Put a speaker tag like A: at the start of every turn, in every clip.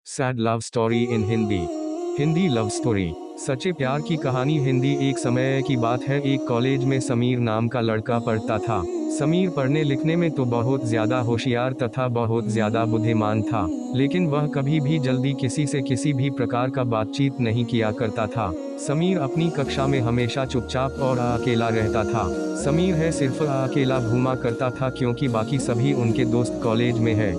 A: Sad love story in Hindi. Hindi love story. सच्चे प्यार की कहानी। हिंदी। एक समय की बात है, एक कॉलेज में समीर नाम का लड़का पढ़ता था। समीर पढ़ने लिखने में तो बहुत ज्यादा होशियार तथा बहुत ज्यादा बुद्धिमान था, लेकिन वह कभी भी जल्दी किसी से किसी भी प्रकार का बातचीत नहीं किया करता था। समीर अपनी कक्षा में हमेशा चुपचाप और अकेला रहता था। समीर है सिर्फ अकेला घूमा करता था क्योंकि बाकी सभी उनके दोस्त कॉलेज में है।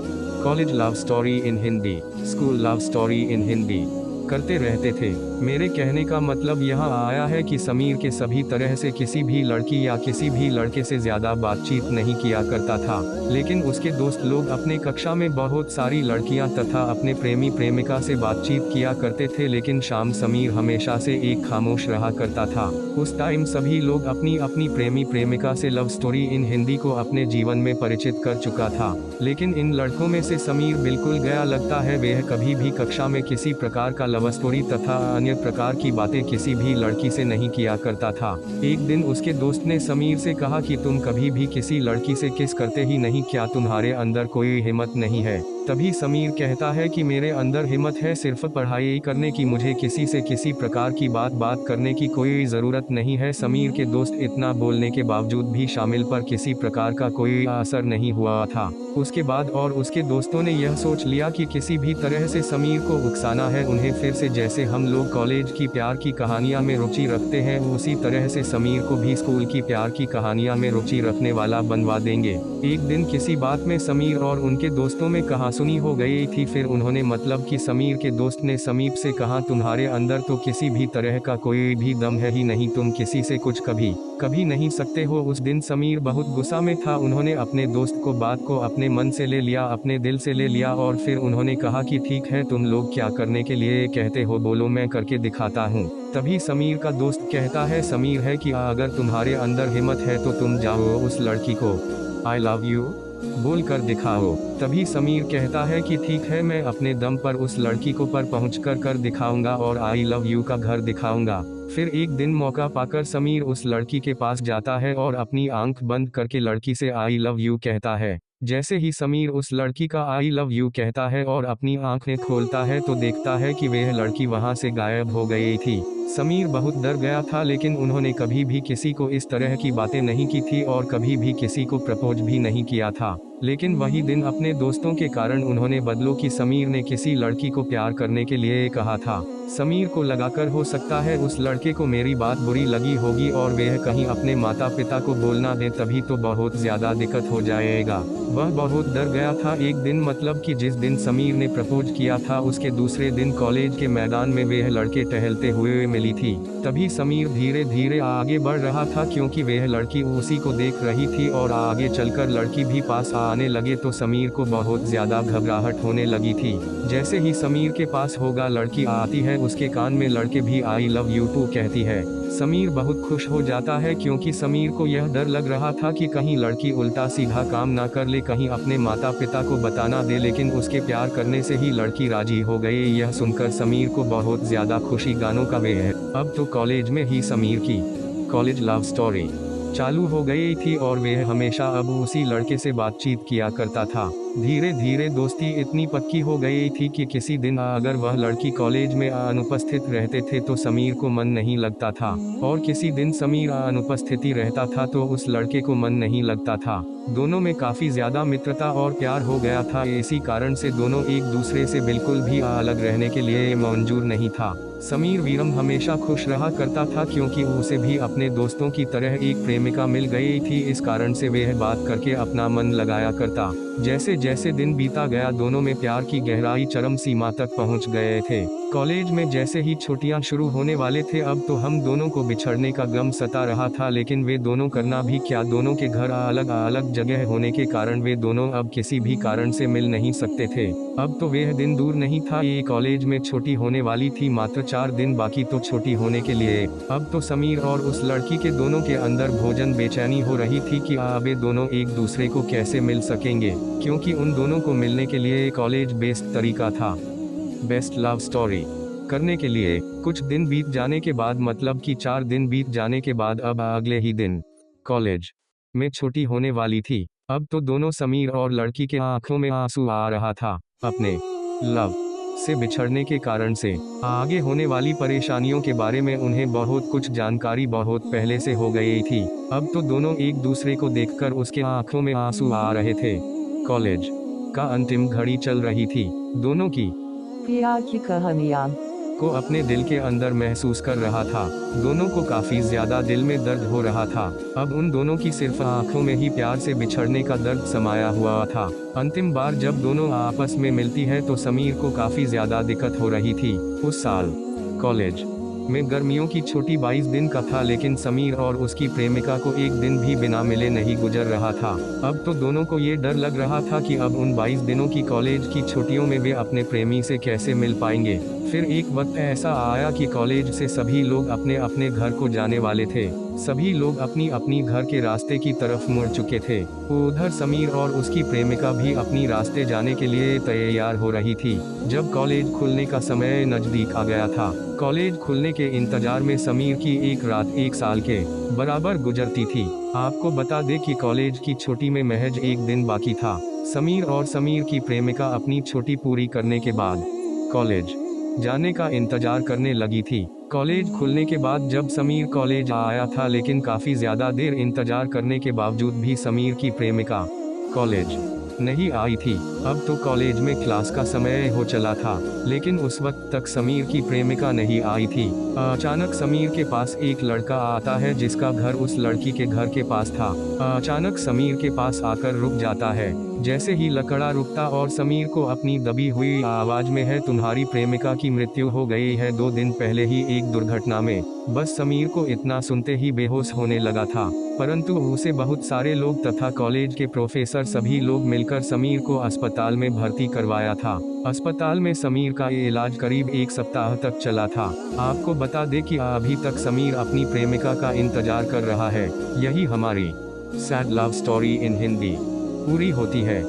A: College love story in Hindi. School love story in Hindi करते रहते थे। मेरे कहने का मतलब यहाँ आया है कि समीर के सभी तरह से किसी भी लड़की या किसी भी लड़के से ज्यादा बातचीत नहीं किया करता था, लेकिन उसके दोस्त लोग अपने कक्षा में बहुत सारी लड़कियां तथा अपने प्रेमी प्रेमिका से बातचीत किया करते थे, लेकिन शाम समीर हमेशा से एक खामोश रहा करता था। उस टाइम सभी लोग अपनी अपनी प्रेमी प्रेमिका से लव स्टोरी इन हिंदी को अपने जीवन में परिचित कर चुका था, लेकिन इन लड़कों में से समीर बिल्कुल गया लगता है। वह कभी भी कक्षा में किसी प्रकार का लव स्टोरी तथा अन्य प्रकार की बातें किसी भी लड़की से नहीं किया करता था। एक दिन उसके दोस्त ने समीर से कहा कि तुम कभी भी किसी लड़की से किस करते ही नहीं, क्या तुम्हारे अंदर कोई हिम्मत नहीं है? तभी समीर कहता है कि मेरे अंदर हिम्मत है सिर्फ पढ़ाई करने की, मुझे किसी से किसी प्रकार की बात करने की कोई ज़रूरत नहीं है। समीर के दोस्त इतना बोलने के बावजूद भी शामिल पर किसी प्रकार का कोई असर नहीं हुआ था। उसके बाद और उसके दोस्तों ने यह सोच लिया कि किसी भी तरह से समीर को उकसाना है उन्हें। फिर से जैसे हम लोग कॉलेज की प्यार की कहानियां में रुचि रखते हैं, उसी तरह से समीर को भी स्कूल की प्यार की कहानियां में रुचि रखने वाला बनवा देंगे। एक दिन किसी बात में समीर और उनके दोस्तों में कहासुनी हो गई थी। फिर उन्होंने मतलब कि समीर के दोस्त ने समीर से कहा, तुम्हारे अंदर तो किसी भी तरह का कोई भी दम है ही नहीं, तुम किसी से कुछ कभी नहीं सकते हो। उस दिन समीर बहुत गुस्सा में था। उन्होंने अपने दोस्त को बात को अपने मन से ले लिया, अपने दिल से ले लिया, और फिर उन्होंने कहा कि ठीक है, तुम लोग क्या करने के लिए कहते हो, बोलो मैं करके दिखाता हूँ। तभी समीर का दोस्त कहता है समीर है कि अगर तुम्हारे अंदर हिम्मत है तो तुम जाओ उस लड़की को आई लव यू बोल कर दिखाओ। तभी समीर कहता है कि ठीक है, मैं अपने दम पर उस लड़की को पर पहुँच कर दिखाऊंगा और आई लव यू का घर दिखाऊंगा। फिर एक दिन मौका पाकर समीर उस लड़की के पास जाता है और अपनी आंख बंद करके लड़की से आई लव यू कहता है। जैसे ही समीर उस लड़की का आई लव यू कहता है और अपनी आंखें खोलता है तो देखता है कि वह लड़की वहां से गायब हो गई थी। समीर बहुत डर गया था, लेकिन उन्होंने कभी भी किसी को इस तरह की बातें नहीं की थी और कभी भी किसी को प्रपोज भी नहीं किया था। लेकिन वही दिन अपने दोस्तों के कारण उन्होंने बदलो कि समीर ने किसी लड़की को प्यार करने के लिए कहा था। समीर को लगाकर हो सकता है उस लड़के को मेरी बात बुरी लगी होगी और वह कहीं अपने माता पिता को बोलना दे, तभी तो बहुत ज्यादा दिक्कत हो जाएगा। वह बहुत डर गया था। एक दिन मतलब कि जिस दिन समीर ने प्रपोज किया था उसके दूसरे दिन कॉलेज के मैदान में वह लड़के टहलते हुए मिली थी। तभी समीर धीरे धीरे आगे बढ़ रहा था क्योंकि वह लड़की उसी को देख रही थी और आगे चलकर लड़की भी पास आने लगे तो समीर को बहुत ज्यादा घबराहट होने लगी थी। जैसे ही समीर के पास होगा लड़की आती है, उसके कान में लड़के भी आई लव यू टू कहती है। समीर बहुत खुश हो जाता है क्योंकि समीर को यह डर लग रहा था कि कहीं लड़की उल्टा सीधा काम ना कर ले, कहीं अपने माता पिता को बताना दे, लेकिन उसके प्यार करने से ही लड़की राजी हो गई। यह सुनकर समीर को बहुत ज्यादा खुशी गानों का वे है। अब तो कॉलेज में ही समीर की कॉलेज लव स्टोरी चालू हो गई थी और वह हमेशा अब उसी लड़के से बातचीत किया करता था। धीरे धीरे दोस्ती इतनी पक्की हो गई थी कि किसी दिन अगर वह लड़की कॉलेज में अनुपस्थित रहते थे तो समीर को मन नहीं लगता था, और किसी दिन समीर अनुपस्थिति रहता था तो उस लड़के को मन नहीं लगता था। दोनों में काफी ज्यादा मित्रता और प्यार हो गया था। इसी कारण से दोनों एक दूसरे से बिल्कुल भी अलग रहने के लिए मंजूर नहीं था। समीर वीरम हमेशा खुश रहा करता था क्योंकि उसे भी अपने दोस्तों की तरह एक प्रेमिका मिल गई थी। इस कारण से वह बात करके अपना मन लगाया करता। जैसे जैसे दिन बीता गया दोनों में प्यार की गहराई चरम सीमा तक पहुंच गए थे। कॉलेज में जैसे ही छुट्टियां शुरू होने वाले थे, अब तो हम दोनों को बिछड़ने का गम सता रहा था, लेकिन वे दोनों करना भी क्या, दोनों के घर अलग अलग जगह होने के कारण वे दोनों अब किसी भी कारण से मिल नहीं सकते थे। अब तो वह दिन दूर नहीं था। ये कॉलेज में छोटी होने वाली थी, मात्र 4 दिन बाकी तो छोटी होने के लिए। अब तो समीर और उस लड़की के दोनों के अंदर भोजन बेचैनी हो रही थी कि वे दोनों एक दूसरे को कैसे मिल सकेंगे, क्योंकि उन दोनों को मिलने के लिए कॉलेज बेस्ड तरीका था बेस्ट लव स्टोरी करने के लिए। कुछ दिन बीत जाने के बाद मतलब कि 4 दिन बीत जाने के बाद अब अगले ही दिन कॉलेज में छुट्टी होने वाली थी। अब तो दोनों समीर और लड़की के आंखों में आंसू आ रहा था। अपने लव से बिछड़ने के कारण से आगे होने वाली परेशानियों के बारे में उन्हें बहुत कुछ जानकारी बहुत पहले से हो गई थी। अब तो दोनों एक दूसरे को देखकर उसके आंखों में आंसू आ रहे थे। कॉलेज का अंतिम घड़ी चल रही थी। दोनों की
B: प्यार की कहानियाँ
A: को अपने दिल के अंदर महसूस कर रहा था। दोनों को काफी ज्यादा दिल में दर्द हो रहा था। अब उन दोनों की सिर्फ आंखों में ही प्यार से बिछड़ने का दर्द समाया हुआ था। अंतिम बार जब दोनों आपस में मिलती है तो समीर को काफी ज्यादा दिक्कत हो रही थी। उस साल कॉलेज में गर्मियों की छुट्टी 22 दिन का था, लेकिन समीर और उसकी प्रेमिका को एक दिन भी बिना मिले नहीं गुजर रहा था। अब तो दोनों को ये डर लग रहा था कि अब उन 22 दिनों की कॉलेज की छुट्टियों में वे अपने प्रेमी से कैसे मिल पाएंगे। फिर एक वक्त ऐसा आया कि कॉलेज से सभी लोग अपने अपने घर को जाने वाले थे। सभी लोग अपनी अपनी घर के रास्ते की तरफ मुड़ चुके थे। उधर समीर और उसकी प्रेमिका भी अपनी रास्ते जाने के लिए तैयार हो रही थी। जब कॉलेज खुलने का समय नजदीक आ गया था, कॉलेज खुलने के इंतजार में समीर की एक रात 1 साल के बराबर गुजरती थी। आपको बता दें कि कॉलेज की छुट्टी में महज 1 दिन बाकी था। समीर और समीर की प्रेमिका अपनी छुट्टी पूरी करने के बाद कॉलेज जाने का इंतजार करने लगी थी। कॉलेज खुलने के बाद जब समीर कॉलेज आया था, लेकिन काफी ज्यादा देर इंतजार करने के बावजूद भी समीर की प्रेमिका कॉलेज नहीं आई थी। अब तो कॉलेज में क्लास का समय हो चला था, लेकिन उस वक्त तक समीर की प्रेमिका नहीं आई थी। अचानक समीर के पास एक लड़का आता है जिसका घर उस लड़की के घर के पास था। अचानक समीर के पास आकर रुक जाता है। जैसे ही लड़का रुकता और समीर को अपनी दबी हुई आवाज में, है तुम्हारी प्रेमिका की मृत्यु हो गई है 2 दिन पहले ही एक दुर्घटना में। बस समीर को इतना सुनते ही बेहोश होने लगा था, परंतु उसे बहुत सारे लोग तथा कॉलेज के प्रोफेसर सभी लोग मिलकर समीर को अस्पताल में भर्ती करवाया था। अस्पताल में समीर का ये इलाज करीब 1 सप्ताह तक चला था। आपको बता दें कि अभी तक समीर अपनी प्रेमिका का इंतजार कर रहा है। यही हमारी sad love story in Hindi पूरी होती है।